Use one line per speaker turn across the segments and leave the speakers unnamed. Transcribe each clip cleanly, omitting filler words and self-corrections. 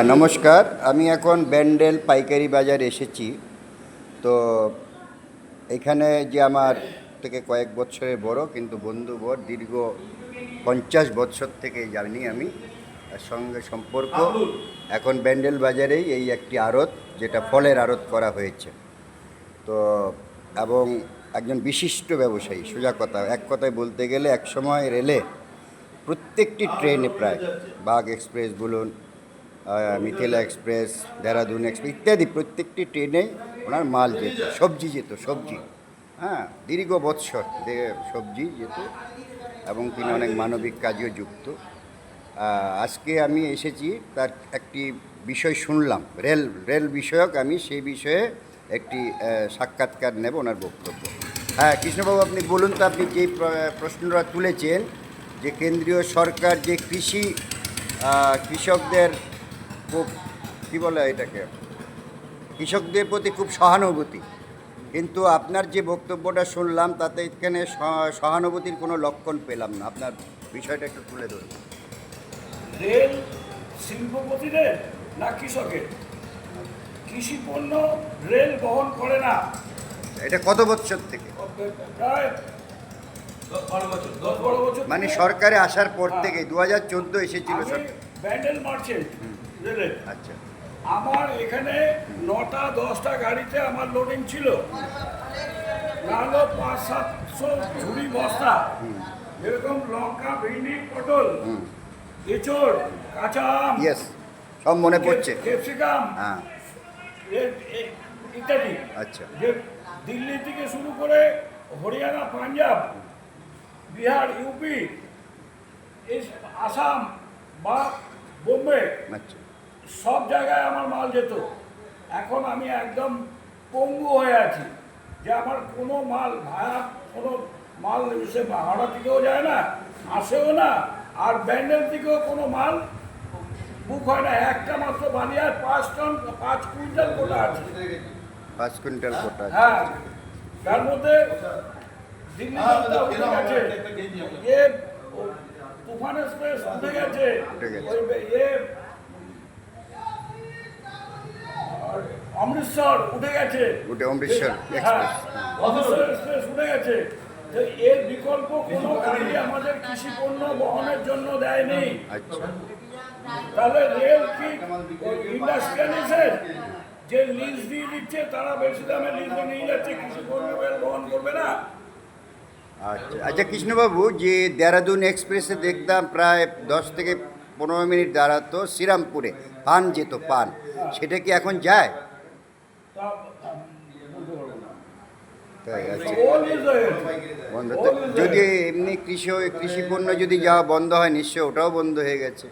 নমস্কার, আমি এখন ব্যান্ডেল পাইকারি বাজার এসেছি। তো এখানে যে আমার থেকে কয়েক বছরের বড় কিন্তু বন্ধুবর দীর্ঘ 50 বছর থেকে জানি আমি, তার সঙ্গে সম্পর্ক। এখন ব্যান্ডেল বাজারেই এই একটি আড়ত, যেটা ফলের আড়ত করা হয়েছে। তো এবং একজন বিশিষ্ট ব্যবসায়ী, সোজা কথা, এক কথায় বলতে গেলে একসময় রেলে প্রত্যেকটি ট্রেনে প্রায় বাগ এক্সপ্রেস বলুন, মিথিলা এক্সপ্রেস, দেহরাদুন এক্সপ্রেস ইত্যাদি প্রত্যেকটি ট্রেনেই ওনার মাল যেত, সবজি যেত, সবজি। হ্যাঁ, দীর্ঘ বৎসর সবজি যেত এবং তিনি অনেক মানবিক কাজেও যুক্ত। আজকে আমি এসেছি, তার একটি বিষয় শুনলাম, রেল বিষয়ক। আমি সেই বিষয়ে একটি সাক্ষাৎকার নেব, ওনার বক্তব্য। হ্যাঁ কৃষ্ণবাবু, আপনি বলুন তো, আপনি যেই প্রশ্নটা তুলেছেন যে কেন্দ্রীয় সরকার যে কৃষকদের খুব কী বলে এটাকে, কৃষকদের প্রতি খুব সহানুভূতি, কিন্তু আপনার যে বক্তব্যটা শুনলাম তাতে এখানে সহানুভূতির কোনো লক্ষণ পেলাম না। আপনার বিষয়টা একটু তুলে ধরুন।
রেল শিল্পপতিদের না কৃষকের? কৃষি পণ্য রেল বহন করে না।
এটা কত বছর থেকে?
প্রায় 10-12 বছর
মানে সরকারে আসার পর থেকে 2014 এসেছিল সরকার।
ব্যান্ডেল মার্চেন্ট রেলে।
আচ্ছা।
আমার এখানে 9টা-10টা গাড়িতে আমার লোডিং ছিল, নাহলে 500-700 ঝুড়ি বস্তা, এরকম লঙ্কা, ভেন্ডি, পটল, এঁচড়, কাঁচা আম,
ইয়েস, সব মনে পড়ছে।
ক্যাপসিকাম,
হ্যাঁ।
ইত্যাদি।
আচ্ছা।
যে দিল্লি থেকে শুরু করে হরিয়ানা, পাঞ্জাব, বিহার, ইউপি, আসাম বা বোম্বে,
আচ্ছা।
সব জায়গায় আমার মাল যেত। এখন আমি একদম পঙ্গু হয়ে আছি যে আমার কোনো মাল ভাড়া, কোনো মাল সে হাওড়া থেকেও যায় না, আসেও না, আর ব্যান্ডেল থেকেও কোনো মাল বুক হয় না। একটা মাত্র বালিয়ার 5 কুইন্টাল কোটা আছে।
5 কুইন্টাল কোটা।
হ্যাঁ, তার মধ্যে দিল্লি উঠে গেছে, তুফান এক্সপ্রেস উঠে গেছে, অমৃতসর উঠে গেছে,
অমৃতসর
এক্সপ্রেস উঠে গেছে। এর বিকল্প কোনো গাড়ি আমাদের কৃষি পণ্য বহনের জন্য দেয়নি।
আচ্ছা।
তাহলে রেল কি ইন্ডাস্ট্রিয়ালিস্টের যে লিজ দিয়ে দিচ্ছে, তারা বেশি দামে লিজে নিয়ে যাচ্ছে, কৃষি পণ্য রেল বহন করবে না?
আচ্ছা আচ্ছা কৃষ্ণবাবু, যে দেহরাদুন এক্সপ্রেসে দেখতাম প্রায় 10 থেকে 15 মিনিট দাঁড়াতো শ্রীরামপুরে, পান যেত, পান, সেটা কি এখন যায়? তাই আচ্ছা, বন্ধ। যদি এমনি কৃষি পণ্য যদি যাওয়া বন্ধ হয়, নিশ্চয় ওটাও বন্ধ হয়ে গেছে।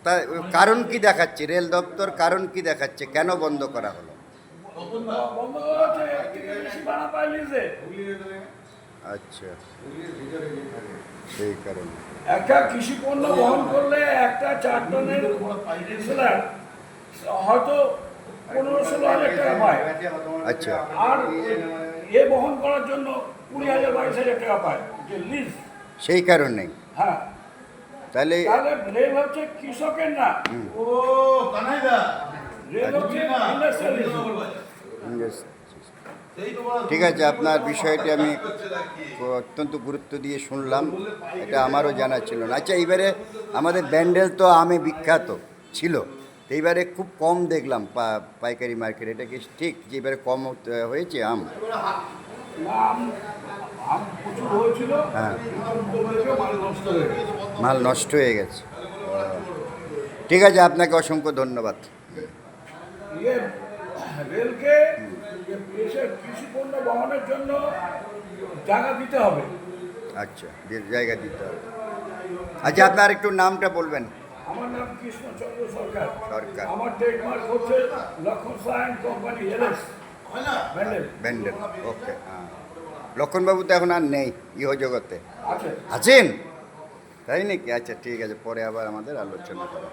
তা কারণ কি দেখাচ্ছে রেল দপ্তর, কারণ কি দেখাচ্ছে, কেন বন্ধ করা হলো? আচ্ছা, সেই কারণে।
একটা কৃষি পণ্য বহন করলে একটা 4 টনের হয়তো 15-16 হাজার টাকা পায়।
আচ্ছা।
আর বহন করার জন্য 20,000-22,000 টাকা পায়, যে লিজ।
সেই কারণেই।
হ্যাঁ,
তাহলে
রেল হচ্ছে কৃষকের না, রেল হচ্ছে ইন্ডাস্ট্রিয়ালিস্ট।
ঠিক আছে, আপনার বিষয়টি আমি অত্যন্ত গুরুত্ব দিয়ে শুনলাম, এটা আমারও জানা ছিল না। আচ্ছা, এইবারে আমাদের ব্যান্ডেল তো আমে বিখ্যাত ছিল, এইবারে খুব কম দেখলাম পাইকারি মার্কেট, এটা কি ঠিক যে এবারে কম হয়েছে আম? হ্যাঁ, মাল নষ্ট হয়ে গেছে। ঠিক আছে, আপনাকে অসংখ্য ধন্যবাদ।
রেলকে কৃষি পণ্য বহনের জন্য জায়গা দিতে হবে।
আচ্ছা, জায়গা দিতে হবে। আচ্ছা, আপনার একটু নামটা বলবেন।
আমার নাম কৃষ্ণচন্দ্র সরকার।
সরকার।
আমার ট্রেডমার্ক হচ্ছে লক্ষণ সায়ন কোম্পানি, এলএস
ব্যান্ডেল। ওকে। হ্যাঁ, লক্ষণবাবু তো এখন আর নেই ইহজগতে।
আছে।
আছেন? তাই নাকি? আচ্ছা, ঠিক আছে, পরে আবার আমাদের আলোচনা করা।